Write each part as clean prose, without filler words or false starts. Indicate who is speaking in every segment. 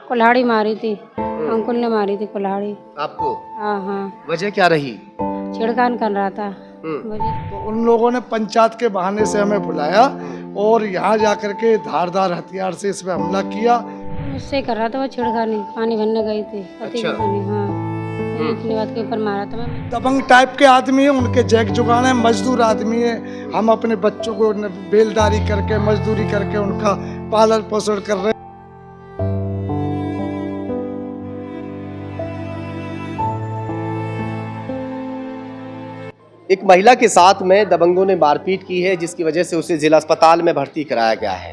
Speaker 1: कुल्हाड़ी मारी थी, अंकुल ने मारी थी कुल्हाड़ी।
Speaker 2: आपको
Speaker 1: हाँ हाँ,
Speaker 2: वजह क्या रही?
Speaker 1: छिड़कान कर रहा था। वजह
Speaker 3: तो उन लोगों ने पंचायत के बहाने से हमें बुलाया और यहाँ जाकर के धारदार हथियार से इस पे हमला किया।
Speaker 1: मुझसे कर रहा था वो छिड़कानी, पानी भरने गई थी पति
Speaker 2: अच्छा।
Speaker 1: के पानी। हाँ, इतनी बात के ऊपर मारा था मैं।
Speaker 3: दबंग टाइप के आदमी है, उनके जैक जुगाड़ है, मजदूर आदमी है। हम अपने बच्चों को बेलदारी करके मजदूरी करके उनका पालन पोषण कर रहे हैं।
Speaker 2: एक महिला के साथ में दबंगों ने मारपीट की है, जिसकी वजह से उसे जिला अस्पताल में भर्ती कराया गया है।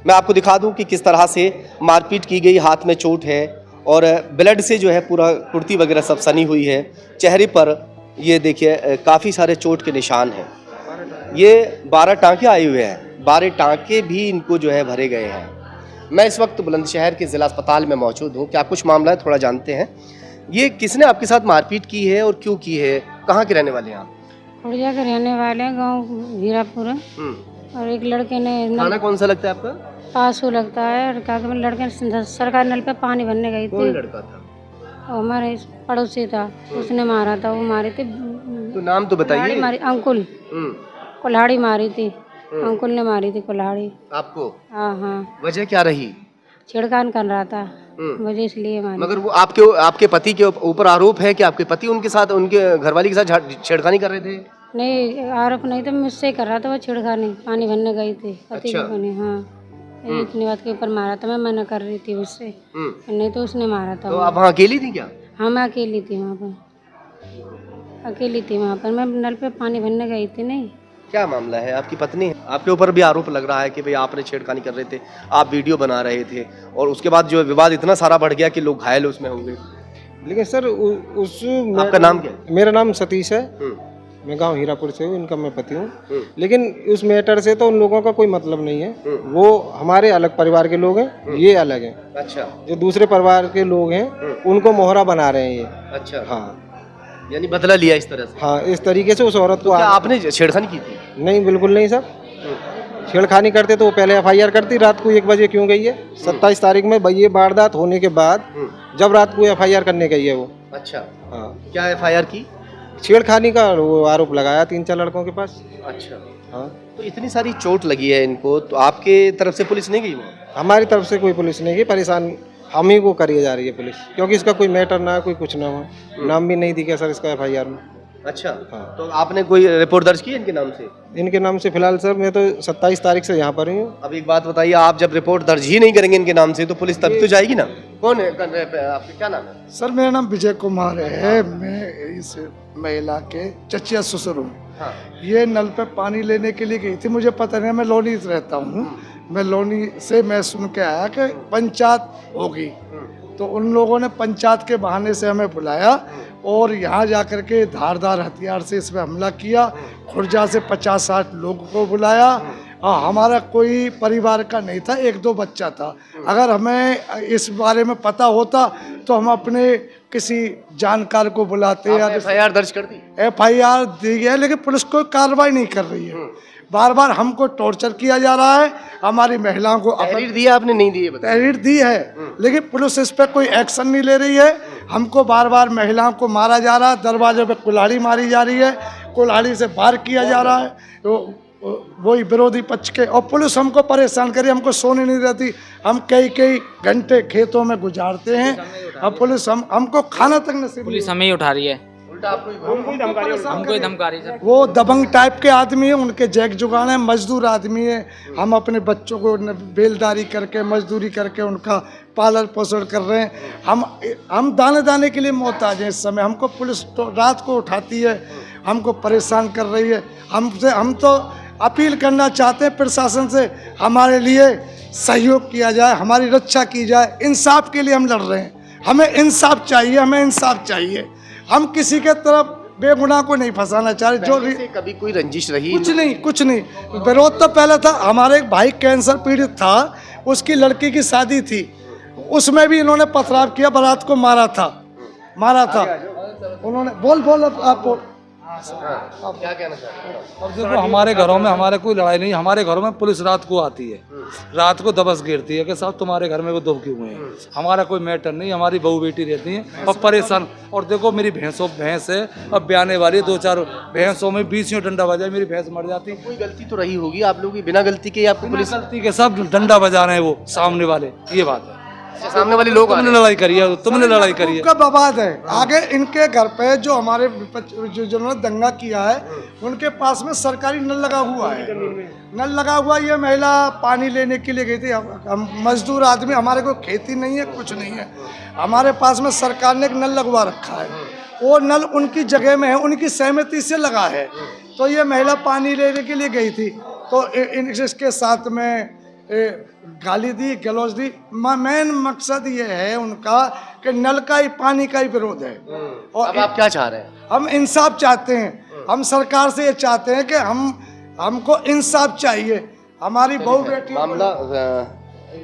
Speaker 2: मैं आपको दिखा दूं कि किस तरह से मारपीट की गई, हाथ में चोट है और ब्लड से जो है पूरा कुर्ती वगैरह सब सनी हुई है। चेहरे पर ये देखिए काफ़ी सारे चोट के निशान हैं। ये 12 टाँके आए हुए हैं, 12 टाँके भी इनको जो है भरे गए हैं। मैं इस वक्त बुलंदशहर के ज़िला अस्पताल में मौजूद हूँ। क्या कुछ मामला है, थोड़ा जानते हैं। ये किसने आपके साथ मारपीट की है और क्यों की है? कहाँ के रहने वाले हैं आप?
Speaker 1: खुड़िया के रहने वाले हैं, गाँव हीरापुर। और एक लड़के ने
Speaker 2: थाना कौन सा लगता है आपका?
Speaker 1: पासू लगता है, और क्या कहते हैं, लड़के ने सरकारी नल पे पानी भरने गई
Speaker 2: कौन
Speaker 1: थी।
Speaker 2: लड़का था?
Speaker 1: और हमारे पड़ोसी था, उसने मारा था। वो मारी थी,
Speaker 2: तो नाम तो बताइए।
Speaker 1: कुल्हाड़ी मारी, अंकुल कुल्हाड़ी मारी थी। अंकुल ने मारी थी कुल्हाड़ी।
Speaker 2: आपको
Speaker 1: हाँ हाँ,
Speaker 2: वजह क्या रही?
Speaker 1: छिड़कान कर रहा था, वजह इसलिए मारी।
Speaker 2: मगर वो आपके पति के ऊपर आरोप है कि आपके पति उनके साथ, उनके घरवाली के साथ छेड़खानी कर रहे थे?
Speaker 1: नहीं, आरोप नहीं था, मुझसे कर रहा था वो छिड़कानी, पानी भरने गई थी पति के पानी। हाँ, इतनी बात के ऊपर मारा था। मैं मना कर रही थी उससे, नहीं तो उसने मारा था।
Speaker 2: तो आप वहाँ अकेली थी क्या?
Speaker 1: हाँ, मैं अकेली थी वहाँ पर, अकेली थी वहाँ पर। मैं नल पे पानी भरने गई थी। नहीं,
Speaker 2: क्या मामला है? आपकी पत्नी है, आपके ऊपर भी आरोप लग रहा है कि भाई आपने छेड़खानी कर रहे थे, आप वीडियो बना रहे थे और उसके बाद जो विवाद इतना सारा बढ़ गया कि लोग घायल उसमें हो गए।
Speaker 4: लेकिन सर
Speaker 2: आपका नाम क्या है?
Speaker 4: मेरा नाम सतीश है। मैं गांव हीरापुर से हूँ, इनका मैं पति हूँ। लेकिन उस मैटर से तो उन लोगों का कोई मतलब नहीं है। वो हमारे अलग परिवार के लोग हैं, ये अलग हैं।
Speaker 2: अच्छा।
Speaker 4: जो दूसरे परिवार के लोग हैं उनको मोहरा बना रहे हैं ये।
Speaker 2: अच्छा।
Speaker 4: हाँ,
Speaker 2: यानी बदला लिया इस तरह से?
Speaker 4: हाँ, इस तरीके से उस औरत को।
Speaker 2: क्या आपने छेड़खानी की थी?
Speaker 4: नहीं, बिल्कुल नहीं सर। छेड़खानी करते तो वो पहले FIR करती। रात को 1 बजे क्यों गई है? 27 तारीख में ये वारदात होने के बाद जब रात को FIR करने गई है वो।
Speaker 2: अच्छा।
Speaker 4: हाँ,
Speaker 2: क्या FIR की?
Speaker 4: छेड़खानी का वो आरोप लगाया 3-4 लड़कों के पास।
Speaker 2: अच्छा।
Speaker 4: हाँ,
Speaker 2: तो इतनी सारी चोट लगी है इनको, तो आपके तरफ से पुलिस नहीं गई वहाँ?
Speaker 4: हमारी तरफ से कोई पुलिस नहीं गई। परेशान हम ही को करी जा रही है पुलिस, क्योंकि इसका कोई मैटर ना, कोई कुछ ना हो। नाम भी नहीं दिखा सर इसका FIR में।
Speaker 2: अच्छा।
Speaker 4: हाँ।
Speaker 2: तो आपने कोई रिपोर्ट दर्ज की इनके नाम से?
Speaker 4: इनके नाम से फिलहाल सर मैं तो 27 तारीख से यहाँ पर ही हूँ।
Speaker 2: अब एक बात बताइए, आप जब रिपोर्ट दर्ज ही नहीं करेंगे इनके नाम से तो पुलिस तब तो जाएगी ना? कौन है आपका, क्या नाम है?
Speaker 3: सर मेरा नाम विजय कुमार है। मैं इस महिला के चचिया ससुर हूँ।
Speaker 2: हाँ।
Speaker 3: ये नल पे पानी लेने के लिए गई थी, मुझे पता नहीं, मैं लोनी रहता हूँ। मैं लोनी से मैं सुन के आया कि पंचायत होगी, तो उन लोगों ने पंचायत के बहाने से हमें बुलाया और यहाँ जाकर के धारदार हथियार से इस पे हमला किया। खुर्जा से 50-60 लोगों को बुलाया। हमारा कोई परिवार का नहीं था, 1-2 बच्चा था। अगर हमें इस बारे में पता होता तो हम अपने किसी जानकार को बुलाते। या
Speaker 2: FIR दर्ज कर दी?
Speaker 3: FIR दी गई है, लेकिन पुलिस कोई कार्रवाई नहीं कर रही है। बार बार हमको टॉर्चर किया जा रहा है। हमारी महिलाओं को
Speaker 2: तहरीर दी है आपने? नहीं दी है?
Speaker 3: तहरीर दी है, लेकिन पुलिस इस पर कोई एक्शन नहीं ले रही है। हमको बार बार महिलाओं को मारा जा रहा है, दरवाजे पे कुल्हाड़ी मारी जा रही है, कुल्हाड़ी से वार किया जा रहा है। तो वही विरोधी पक्ष के, और पुलिस हमको परेशान करी, हमको सोने नहीं देती। हम कई घंटे खेतों में गुजारते हैं। अब पुलिस हमको खाना तक नसीब,
Speaker 5: पुलिस हमें ही उठा रही है,
Speaker 3: हमको
Speaker 5: हमको ही धमका रही है।
Speaker 3: वो दबंग टाइप के आदमी है, उनके जैक जुगाड़ है, मजदूर आदमी है। हम अपने बच्चों को बेलदारी करके मजदूरी करके उनका पालन पोषण कर रहे हैं। हम दाने दाने के लिए मोहताज हैं इस समय। हमको पुलिस तो रात को उठाती है, हमको परेशान कर रही है। हम तो अपील करना चाहते हैं प्रशासन से, हमारे लिए सहयोग किया जाए, हमारी रक्षा की जाए। इंसाफ के लिए हम लड़ रहे हैं, हमें इंसाफ चाहिए, हमें इंसाफ चाहिए। हम किसी के तरफ बेगुनाह को नहीं फंसाना चाह रहे। जो
Speaker 2: से कभी कोई रंजिश रही?
Speaker 3: कुछ नहीं। विरोध तो पहले था। हमारे एक भाई कैंसर पीड़ित था, उसकी लड़की की शादी थी, उसमें भी इन्होंने पथराव किया, बारात को मारा था। उन्होंने बोल आप बोल।
Speaker 2: हाँ, क्या कहना चाहते हैं?
Speaker 6: अब देखो हमारे घरों में हमारे कोई लड़ाई नहीं, हमारे घरों में पुलिस रात को आती है, रात को दबस गिरती है कि साहब तुम्हारे घर में वो दुब क्यों हुए हैं। हमारा कोई मैटर नहीं, हमारी बहू बेटी रहती है और परेशान। और देखो मेरी भैंस है, अब ब्याने वाली है, 2-4 भैंसों में 20 डंडा बजाए मेरी भैंस मर जाती।
Speaker 2: कोई गलती तो रही होगी आप लोगों की, बिना गलती के आपको पुलिस
Speaker 6: गलती के सब डंडा बजा रहे हैं वो सामने वाले, ये बात है।
Speaker 2: सामने वाले लोग
Speaker 6: तुमने लड़ाई करी है, तुमने लड़ाई करी है।
Speaker 3: का बवाद है आगे इनके घर पे जो हमारे जिन्होंने दंगा किया है उनके पास में सरकारी नल लगा हुआ है। नल लगा हुआ, ये महिला पानी लेने के लिए गई थी। हम मजदूर आदमी, हमारे को खेती नहीं है, कुछ नहीं है, हमारे पास में सरकार ने एक नल लगवा रखा है। वो नल उनकी जगह में है, उनकी सहमति से लगा है। तो ये महिला पानी लेने के लिए गई थी, तो इसके साथ में गाली दी, गलौज दी। मेन मकसद ये है उनका कि नल का ही, पानी का ही विरोध है। और
Speaker 2: अब आप क्या चाह रहे हैं?
Speaker 3: हम इंसाफ चाहते हैं। हम सरकार से ये चाहते हैं कि हमको इंसाफ चाहिए। हमारी बहू बेटी
Speaker 2: मामला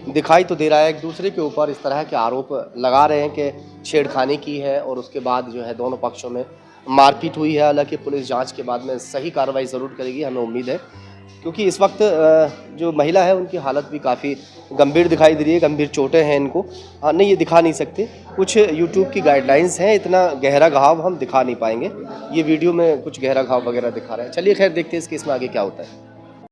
Speaker 2: दिखाई तो दे रहा है, एक दूसरे के ऊपर इस तरह के आरोप लगा रहे हैं कि छेड़खानी की है और उसके बाद जो है दोनों पक्षों में मारपीट हुई है। हालांकि पुलिस जांच के बाद में सही कार्रवाई ज़रूर करेगी, हमें उम्मीद है, क्योंकि इस वक्त जो महिला है उनकी हालत भी काफ़ी गंभीर दिखाई दे रही है। गंभीर चोटें हैं इनको, नहीं ये दिखा नहीं सकते, कुछ यूट्यूब की गाइडलाइंस हैं, इतना गहरा घाव हम दिखा नहीं पाएंगे। ये वीडियो में कुछ गहरा घाव वगैरह दिखा रहे हैं। चलिए खैर देखते हैं इस केस में आगे क्या होता है।